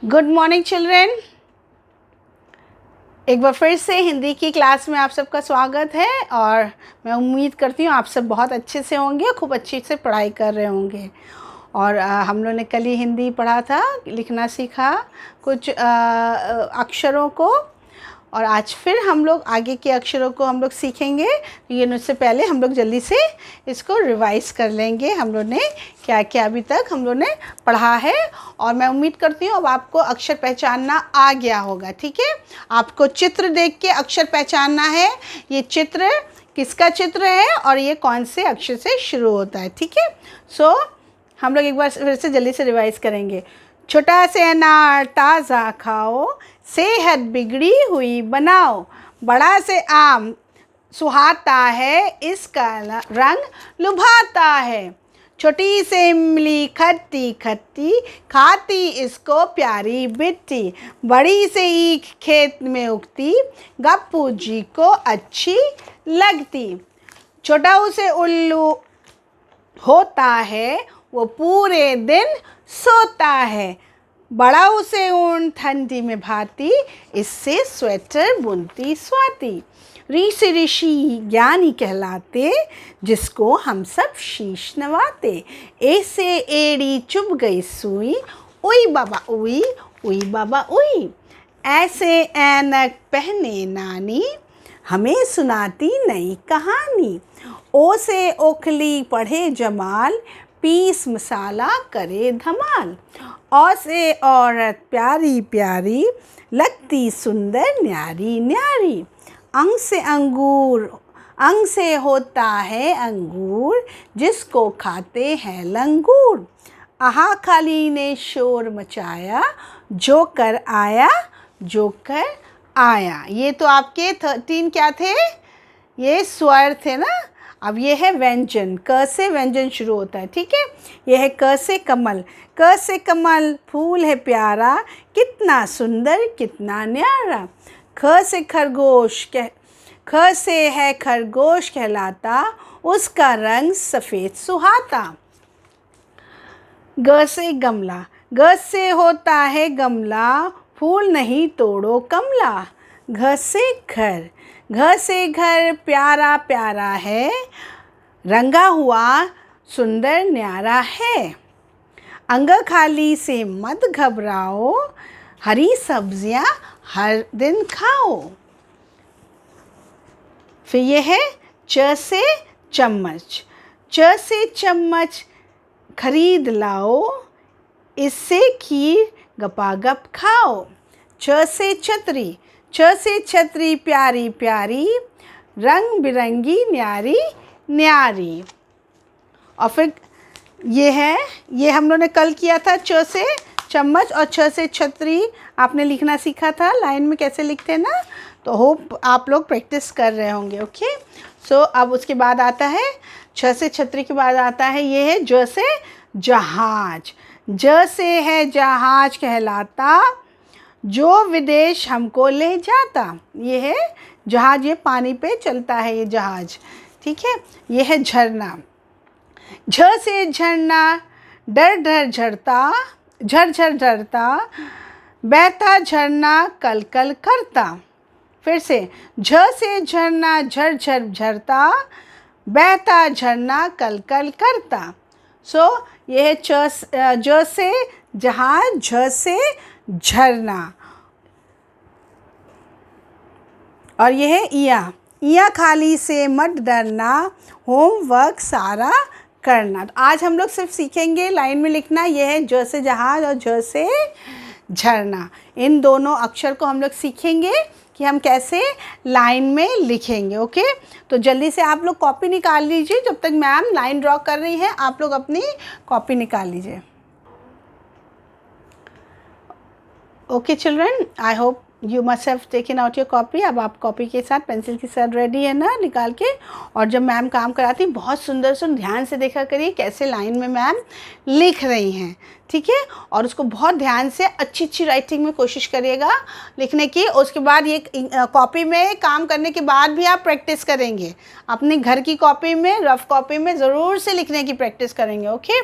Good morning children. एक बार फिर से हिंदी की क्लास में आप सबका स्वागत है और मैं उम्मीद करती हूँ आप सब बहुत अच्छे से होंगे, खूब अच्छे से पढ़ाई कर रहे होंगे। और हम लोग ने कल ही हिंदी पढ़ा था, लिखना सीखा कुछ अक्षरों को, और आज फिर हम लोग आगे के अक्षरों को हम लोग सीखेंगे। ये उससे पहले हम लोग जल्दी से इसको रिवाइज कर लेंगे। हम लोग ने क्या क्या अभी तक हम लोग ने पढ़ा है, और मैं उम्मीद करती हूँ अब आपको अक्षर पहचानना आ गया होगा। ठीक है, आपको चित्र देख के अक्षर पहचानना है, ये चित्र किसका चित्र है और ये कौन से अक्षर से शुरू होता है। ठीक है, सो हम लोग एक बार फिर से जल्दी से रिवाइज करेंगे। छोटा से अनार ताज़ा खाओ, सेहत बिगड़ी हुई बनाओ। बड़ा से आम सुहाता है, इसका रंग लुभाता है। छोटी से इमली खट्टी खट्टी, खाती इसको प्यारी बिट्टी। बड़ी से ईख खेत में उगती, गप्पू जी को अच्छी लगती। छोटा से उल्लू होता है, वो पूरे दिन सोता है। बड़ा उसे ऊन ठंडी में भाती, इससे स्वेटर बुनती स्वाति। ऋषि ऋषि ज्ञानी कहलाते, जिसको हम सब शीश नवाते। ऐसे एड़ी चुभ गई सुई, उई बाबा उई, उई बाबा उई। ऐसे ऐनक पहने नानी, हमें सुनाती नई कहानी। ओ से ओखली पढ़े जमाल, पीस मसाला करे धमाल। औ से औरत प्यारी प्यारी, लगती सुंदर न्यारी न्यारी। अंग से अंगूर, अंग से होता है अंगूर, जिसको खाते हैं लंगूर। आहा खाली ने शोर मचाया, जोकर आया जोकर आया। ये तो आपके 13 क्या थे, ये स्वर थे ना। अब ये है व्यंजन, क से व्यंजन शुरू होता है। ठीक है, ये है क से कमल। क से कमल फूल है प्यारा, कितना सुंदर कितना न्यारा। ख से खरगोश, ख से है खरगोश कहलाता, उसका रंग सफ़ेद सुहाता। ग से गमला, ग से होता है गमला, फूल नहीं तोड़ो कमला। घ से घर, घ से घर प्यारा प्यारा है, रंगा हुआ सुंदर न्यारा है। अंग खाली से मत घबराओ, हरी सब्जियां हर दिन खाओ। फिर ये है च से चम्मच। च से चम्मच खरीद लाओ, इससे खीर गपागप खाओ। छ से छतरी, छ से छतरी प्यारी प्यारी, रंग बिरंगी न्यारी न्यारी। और फिर ये है, ये हम लोगों ने कल किया था छ से चम्मच और छ से छतरी आपने लिखना सीखा था, लाइन में कैसे लिखते हैं ना। तो होप आप लोग प्रैक्टिस कर रहे होंगे। ओके, सो अब उसके बाद आता है छ से छतरी के बाद आता है ये है ज से जहाज। ज से है जहाज कहलाता, जो विदेश हमको ले जाता। ये है जहाज, ये पानी पे चलता है ये जहाज। ठीक है, ये है झरना। झ से झरना डर डर झरता, झर झर झरता, बहता झरना कल कल करता। फिर से झ से झरना झर झर झरता, बहता झरना कल कल करता। सो ये है ज से जहाज, झ से झरना। और ये है इया, इया खाली से मत डरना, होमवर्क सारा करना। तो आज हम लोग सिर्फ सीखेंगे लाइन में लिखना। ये है ज से जहाज और झ से झरना। इन दोनों अक्षर को हम लोग सीखेंगे कि हम कैसे लाइन में लिखेंगे। ओके, तो जल्दी से आप लोग कॉपी निकाल लीजिए। जब तक मैम लाइन ड्रॉ कर रही हैं आप लोग अपनी कॉपी निकाल लीजिए। Okay children, I hope you must have taken out your copy. अब आप कॉपी के साथ पेंसिल के साथ रेडी है ना निकाल के। और जब मैम काम कराती बहुत सुंदर सुन ध्यान से देखा करिए कैसे लाइन में मैम लिख रही हैं। ठीक है, और उसको बहुत ध्यान से अच्छी अच्छी राइटिंग में कोशिश करिएगा लिखने की। उसके बाद ये कॉपी में काम करने के बाद भी आप प्रैक्टिस करेंगे, अपने घर की कॉपी में, रफ कॉपी में ज़रूर से लिखने की प्रैक्टिस करेंगे। ओके,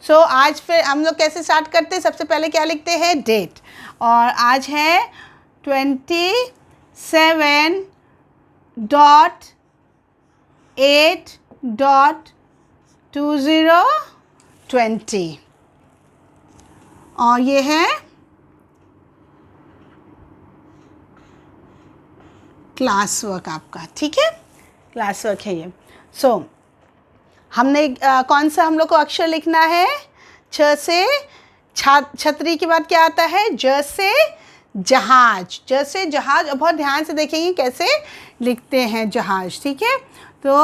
सो आज फिर हम लोग कैसे स्टार्ट करते हैं, सबसे पहले क्या लिखते हैं, डेट, और आज है 27.8.2020 और ये है क्लास वर्क आपका, ठीक है, क्लास वर्क है ये। सो हमने कौन सा हम लोग को अक्षर लिखना है, छ से छतरी के बाद क्या आता है, ज से जहाज, ज से जहाज। और बहुत ध्यान से देखेंगे कैसे लिखते हैं जहाज, ठीक है। तो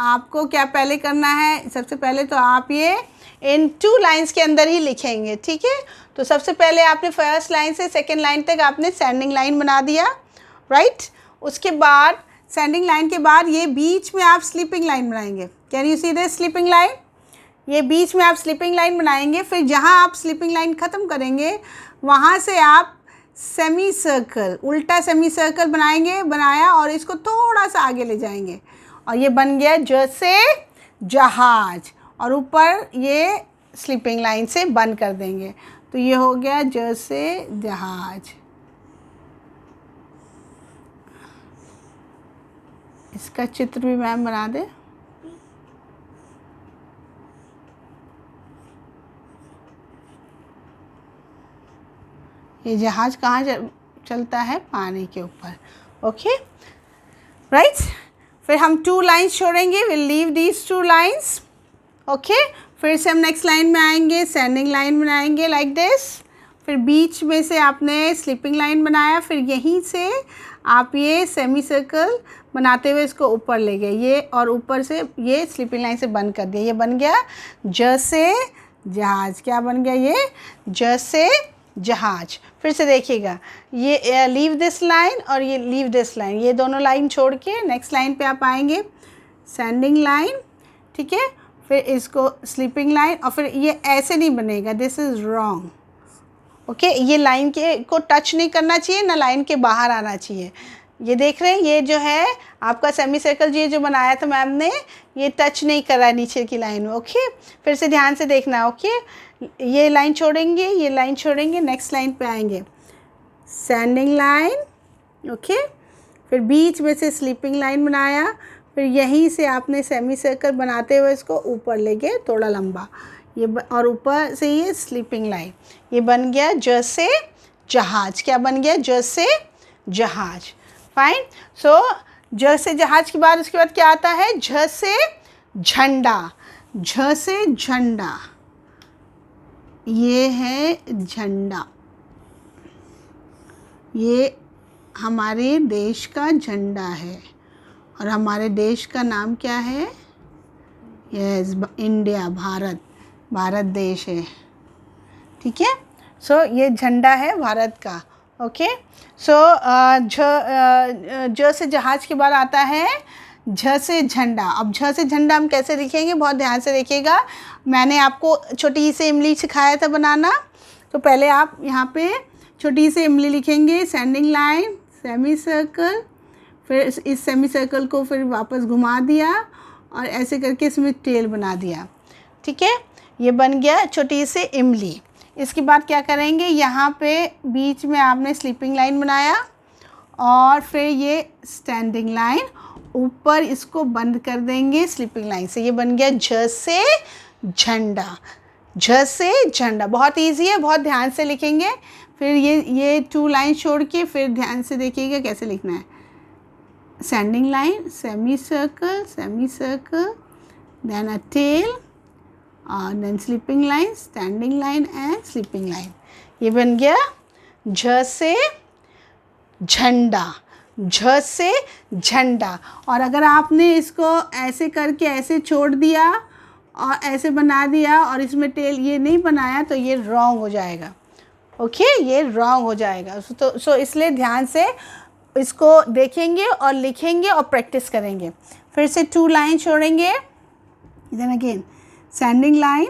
आपको क्या पहले करना है, सबसे पहले तो आप ये इन 2 लाइंस के अंदर ही लिखेंगे, ठीक है। तो सबसे पहले आपने फर्स्ट लाइन से सेकेंड लाइन तक आपने स्टैंडिंग लाइन बना दिया, राइट। उसके बाद स्टैंडिंग लाइन के बाद ये बीच में आप स्लीपिंग लाइन बनाएंगे। Can you see this sleeping line, ये बीच में आप स्लीपिंग लाइन बनाएंगे। फिर जहाँ आप स्लीपिंग लाइन ख़त्म करेंगे वहाँ से आप सेमी सर्कल, उल्टा सेमी सर्कल बनाएंगे, बनाया, और इसको थोड़ा सा आगे ले जाएंगे और ये बन गया ज से जहाज, और ऊपर ये स्लीपिंग लाइन से बंद कर देंगे। तो ये हो गया ज से जहाज। इसका चित्र भी मैम बना दे। ये जहाज कहाँ चलता है, पानी के ऊपर, ओके, राइट। फिर हम 2 लाइन्स छोड़ेंगे, will leave these 2 lines, okay. फिर से हम नेक्स्ट लाइन में आएंगे, स्टैंडिंग लाइन बनाएंगे लाइक दिस। फिर बीच में से आपने स्लीपिंग लाइन बनाया, फिर यहीं से आप ये सेमी सर्कल बनाते हुए इसको ऊपर ले गए, ये, और ऊपर से ये स्लीपिंग लाइन से बंद कर दिया। ये बन गया ज से जहाज। क्या बन गया, ये ज से जहाज। फिर से देखिएगा, ये लीव दिस लाइन और ये लीव दिस लाइन, ये दोनों लाइन छोड़ के नेक्स्ट लाइन पे आप आएंगे, स्टैंडिंग लाइन, ठीक है। फिर इसको स्लीपिंग लाइन, और फिर ये ऐसे नहीं बनेगा, दिस इज़ रॉन्ग, ओके। ये लाइन के को टच नहीं करना चाहिए, ना लाइन के बाहर आना चाहिए। ये देख रहे हैं, ये जो है आपका सेमी सर्कल ये जो बनाया था मैम ने, ये टच नहीं करा नीचे की लाइन में, ओके। फिर से ध्यान से देखना, ओके। ये लाइन छोड़ेंगे, ये लाइन छोड़ेंगे, नेक्स्ट लाइन पे आएंगे, स्टैंडिंग लाइन, ओके। फिर बीच में से स्लीपिंग लाइन बनाया, फिर यहीं से आपने सेमी सर्कल बनाते हुए इसको ऊपर ले गए थोड़ा लंबा, ये और ऊपर से ये स्लीपिंग लाइन, ये बन गया ज से जहाज। क्या बन गया, ज से जहाज, फाइन। सो ज से जहाज के बाद उसके बाद क्या आता है, झ से झंडा, झ से झंडा, ये है झंडा, ये हमारे देश का झंडा है, और हमारे देश का नाम क्या है, यस, इंडिया, भारत, भारत देश है, ठीक है। सो ये झंडा है भारत का, ओके। सो ज से जहाज के बाद आता है झ से झंडा। अब झ से झंडा हम कैसे लिखेंगे, बहुत ध्यान से देखिएगा। मैंने आपको छोटी सी इमली सिखाया था बनाना, तो पहले आप यहाँ पे छोटी सी इमली लिखेंगे, स्टैंडिंग लाइन, सेमी सर्कल, फिर इस सेमी सर्कल को फिर वापस घुमा दिया और ऐसे करके इसमें टेल बना दिया, ठीक है। ये बन गया छोटी सी इमली। इसके बाद क्या करेंगे, यहाँ पे बीच में आपने स्लीपिंग लाइन बनाया और फिर ये स्टैंडिंग लाइन, ऊपर इसको बंद कर देंगे स्लीपिंग लाइन से। ये बन गया झ से झंडा, झ से झंडा। बहुत इजी है, बहुत ध्यान से लिखेंगे। फिर ये 2 लाइन छोड़ के फिर ध्यान से देखिएगा कैसे लिखना है, standing line, semi circle, semi circle, then a tail, then sleeping line, standing line and sleeping line. ये बन गया झ से झंडा, झ से झंडा। और अगर आपने इसको ऐसे करके ऐसे छोड़ दिया और ऐसे बना दिया और इसमें टेल ये नहीं बनाया तो ये रॉन्ग हो जाएगा, ओके, ये रॉन्ग हो जाएगा। तो इसलिए ध्यान से इसको देखेंगे और लिखेंगे और प्रैक्टिस करेंगे। फिर से 2 लाइन छोड़ेंगे, then again standing line,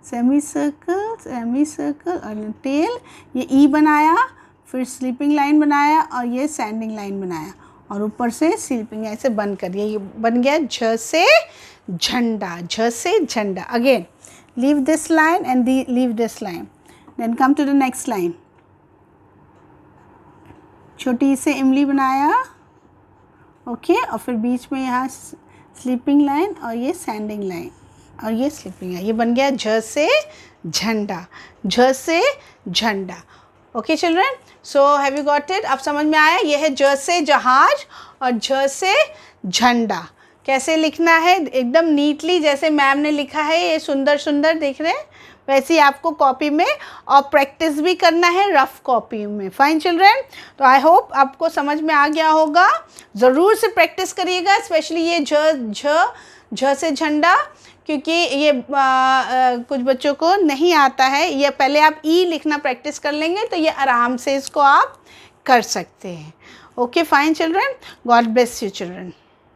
semi circle और टेल, ये ई बनाया, फिर स्लीपिंग लाइन बनाया और ये स्टैंडिंग लाइन बनाया और ऊपर से स्लीपिंग लाइन से बंद कर दिया। ये बन गया झ से झंडा, झ से झंडा। Again leave this line and leave this line. Then come to the next line. छोटी से इमली बनाया, ओके, और फिर बीच में यहाँ स्लीपिंग लाइन और ये सैंडिंग लाइन और ये स्लीपिंग लाइन. ये बन गया झ से झंडा, झ से झंडा. Okay children, so have you got it? अब समझ में आया? ये है ज से जहाज और झ से झंडा. कैसे लिखना है? एकदम नीटली जैसे मैम ने लिखा है, ये सुंदर सुंदर देख रहे हैं, वैसे ही आपको कॉपी में और प्रैक्टिस भी करना है रफ कॉपी में. फाइन चिल्ड्रन, तो आई होप आपको समझ में आ गया होगा. ज़रूर से प्रैक्टिस करिएगा, स्पेशली ये झ से झंडा, क्योंकि ये कुछ बच्चों को नहीं आता है. ये पहले आप ई लिखना प्रैक्टिस कर लेंगे तो ये आराम से इसको आप कर सकते हैं. Okay fine children, God bless you children.